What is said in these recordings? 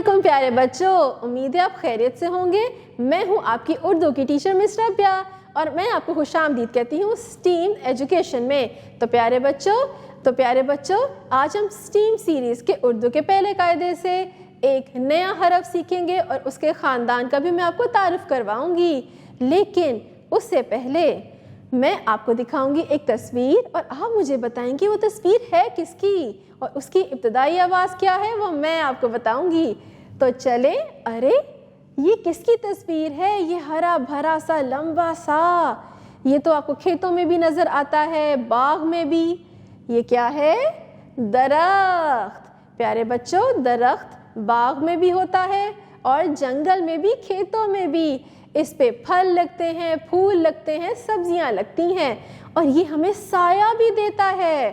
वालेकुम प्यारे बच्चों, उम्मीद है आप खैरियत से होंगे। मैं हूं आपकी उर्दू की टीचर मिस रबिया और मैं आपको खुशामदीद कहती हूं स्टीम एजुकेशन में। तो प्यारे बच्चों आज हम स्टीम सीरीज़ के उर्दू के पहले कायदे से एक नया हरफ सीखेंगे और उसके ख़ानदान का भी मैं आपको तारुफ करवाऊंगी। लेकिन उससे पहले मैं आपको दिखाऊंगी एक तस्वीर और आप मुझे बताएंगे वो तस्वीर है किसकी और उसकी इब्तदाई आवाज़ क्या है, वो मैं आपको बताऊंगी। तो चले, अरे ये किसकी तस्वीर है? ये हरा भरा सा लंबा सा, ये तो आपको खेतों में भी नज़र आता है, बाग में भी। ये क्या है? दरख्त। प्यारे बच्चों, दरख्त बाग में भी होता है और जंगल में भी, खेतों में भी। इस पे फल लगते हैं, फूल लगते हैं, सब्जियां लगती हैं और ये हमें साया भी देता है।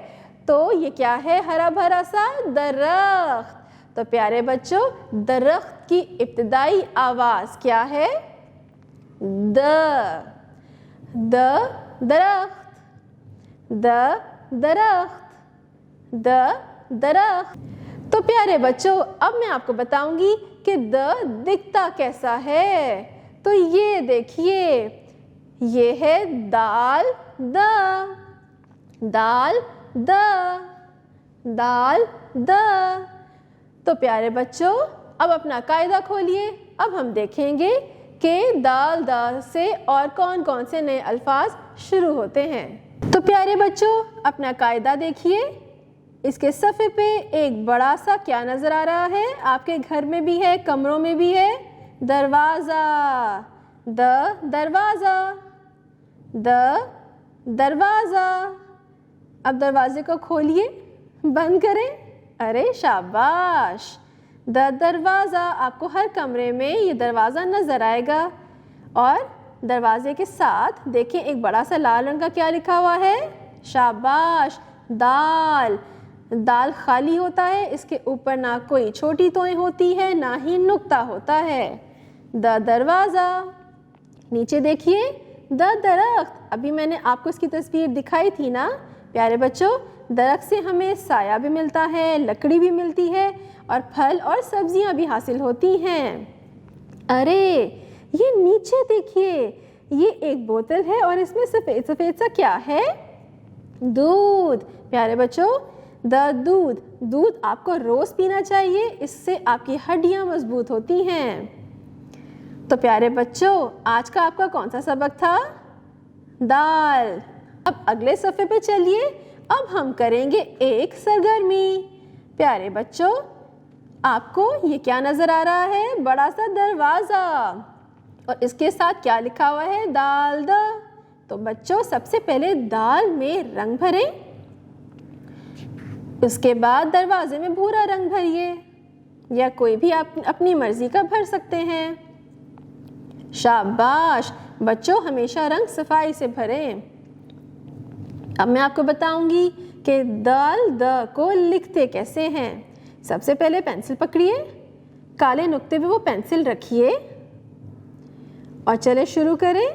तो ये क्या है? हरा भरा सा दरख्त। तो प्यारे बच्चों, दरख्त की इब्तिदाई आवाज़ क्या है? द दरख्त, दरख्त। तो प्यारे बच्चों, अब मैं आपको बताऊंगी कि द दिखता कैसा है। तो ये देखिए, ये है दाल द। तो प्यारे बच्चों, अब अपना कायदा खोलिए। अब हम देखेंगे कि दाल द से और कौन कौन से नए अल्फाज शुरू होते हैं। तो प्यारे बच्चों, अपना कायदा देखिए। इसके सफ़े पे एक बड़ा सा क्या नज़र आ रहा है? आपके घर में भी है, कमरों में भी है। दरवाज़ा, दरवाज़ा। अब दरवाजे को खोलिए, बंद करें। अरे शाबाश, दरवाज़ा। आपको हर कमरे में ये दरवाज़ा नज़र आएगा। और दरवाजे के साथ देखें एक बड़ा सा लाल रंग का क्या लिखा हुआ है? शाबाश, दाल। दाल खाली होता है, इसके ऊपर ना कोई छोटी तोएं होती है, ना ही नुक्ता होता है। दरवाज़ा। नीचे देखिए, दरख्त। अभी मैंने आपको इसकी तस्वीर दिखाई थी ना। प्यारे बच्चों, दरख्त से हमें साया भी मिलता है, लकड़ी भी मिलती है और फल और सब्जियां भी हासिल होती हैं। अरे ये नीचे देखिए, ये एक बोतल है और इसमें सफ़ेद सफ़ेद सा क्या है? दूध। प्यारे बच्चों, दूध आपको रोज़ पीना चाहिए, इससे आपकी हड्डियां मजबूत होती हैं। तो प्यारे बच्चों, आज का आपका कौन सा सबक था? दाल। अब अगले सफ़े पे चलिए। अब हम करेंगे एक सरगर्मी। प्यारे बच्चों, आपको ये क्या नज़र आ रहा है? बड़ा सा दरवाज़ा और इसके साथ क्या लिखा हुआ है? दाल द। तो बच्चों, सबसे पहले दाल में रंग भरें, उसके बाद दरवाजे में भूरा रंग भरिए या कोई भी आप अपनी मर्ज़ी का भर सकते हैं। शाबाश बच्चों, हमेशा रंग सफाई से भरें। अब मैं आपको बताऊंगी कि दाल द को लिखते कैसे हैं। सबसे पहले पेंसिल पकड़िए, काले नुक्ते पे वो पेंसिल रखिए और चले शुरू करें।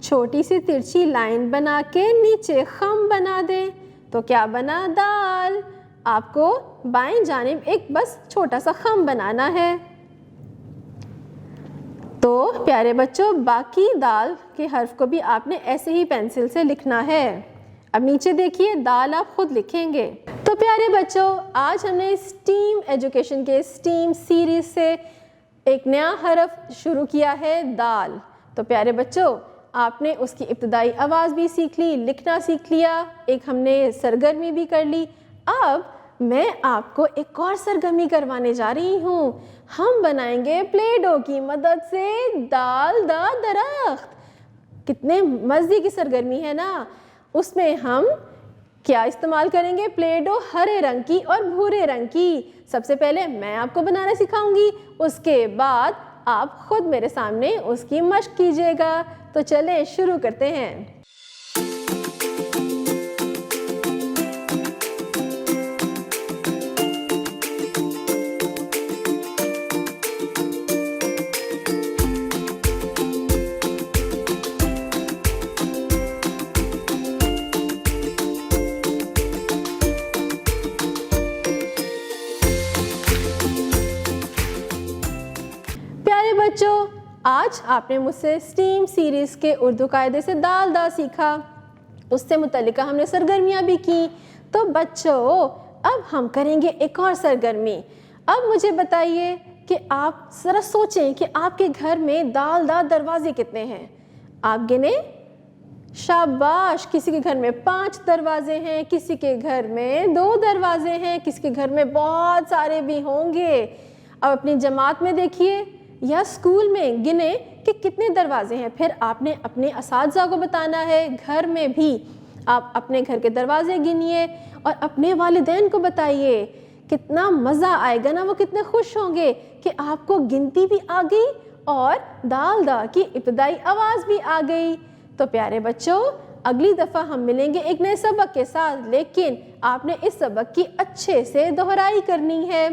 छोटी सी तिरछी लाइन बना के नीचे खम बना दें। तो क्या बना? दाल। आपको बाएं जानिब एक बस छोटा सा खम बनाना है। तो प्यारे बच्चों, बाकी दाल के हर्फ को भी आपने ऐसे ही पेंसिल से लिखना है। अब नीचे देखिए, दाल आप खुद लिखेंगे। तो प्यारे बच्चों, आज हमने स्टीम एजुकेशन के स्टीम सीरीज से एक नया हरफ शुरू किया है, दाल। तो प्यारे बच्चों, आपने उसकी इब्तदाई आवाज़ भी सीख ली, लिखना सीख लिया, एक हमने सरगर्मी भी कर ली। अब मैं आपको एक और सरगर्मी करवाने जा रही हूँ। हम बनाएंगे प्ले डो की मदद से दाल द दरख्त। कितने मज़े की सरगर्मी है ना। उसमें हम क्या इस्तेमाल करेंगे? प्ले डो हरे रंग की और भूरे रंग की। सबसे पहले मैं आपको बनाना सिखाऊंगी, उसके बाद आप खुद मेरे सामने उसकी मश्क कीजिएगा। तो चले शुरू करते हैं। بچوں آج آپ نے مجھ سے اسٹیم سیریز کے اردو قاعدے سے دال دا سیکھا، اس سے متعلقہ ہم نے سرگرمیاں بھی کی. تو بچوں اب ہم کریں گے ایک اور سرگرمی. اب مجھے بتائیے کہ آپ ذرا سوچیں کہ آپ کے گھر میں دال دا دروازے کتنے ہیں. آپ گنیں؟ شاباش. کسی کے گھر میں 5 دروازے ہیں، کسی کے گھر میں 2 دروازے ہیں، کسی کے گھر میں بہت سارے بھی ہوں گے. اب اپنی جماعت میں دیکھیے یا اسکول میں گنیں کہ کتنے دروازے ہیں. پھر آپ نے اپنے اساتذہ کو بتانا ہے. گھر میں بھی آپ اپنے گھر کے دروازے گنیے اور اپنے والدین کو بتائیے. کتنا مزہ آئے گا نا، وہ کتنے خوش ہوں گے کہ آپ کو گنتی بھی آ گئی اور دال دا کی ابتدائی آواز بھی آ گئی. تو پیارے بچوں اگلی دفعہ ہم ملیں گے ایک نئے سبق کے ساتھ، لیکن آپ نے اس سبق کی اچھے سے دہرائی کرنی ہے.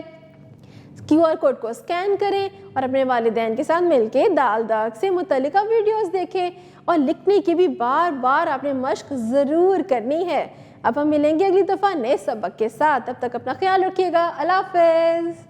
QR کوڈ کو اسکین کریں اور اپنے والدین کے ساتھ مل کے دال دا سے متعلقہ ویڈیوز دیکھیں اور لکھنے کی بھی بار بار آپ نے مشق ضرور کرنی ہے. اب ہم ملیں گے اگلی دفعہ نئے سبق کے ساتھ. تب تک اپنا خیال رکھیے گا. اللہ حافظ.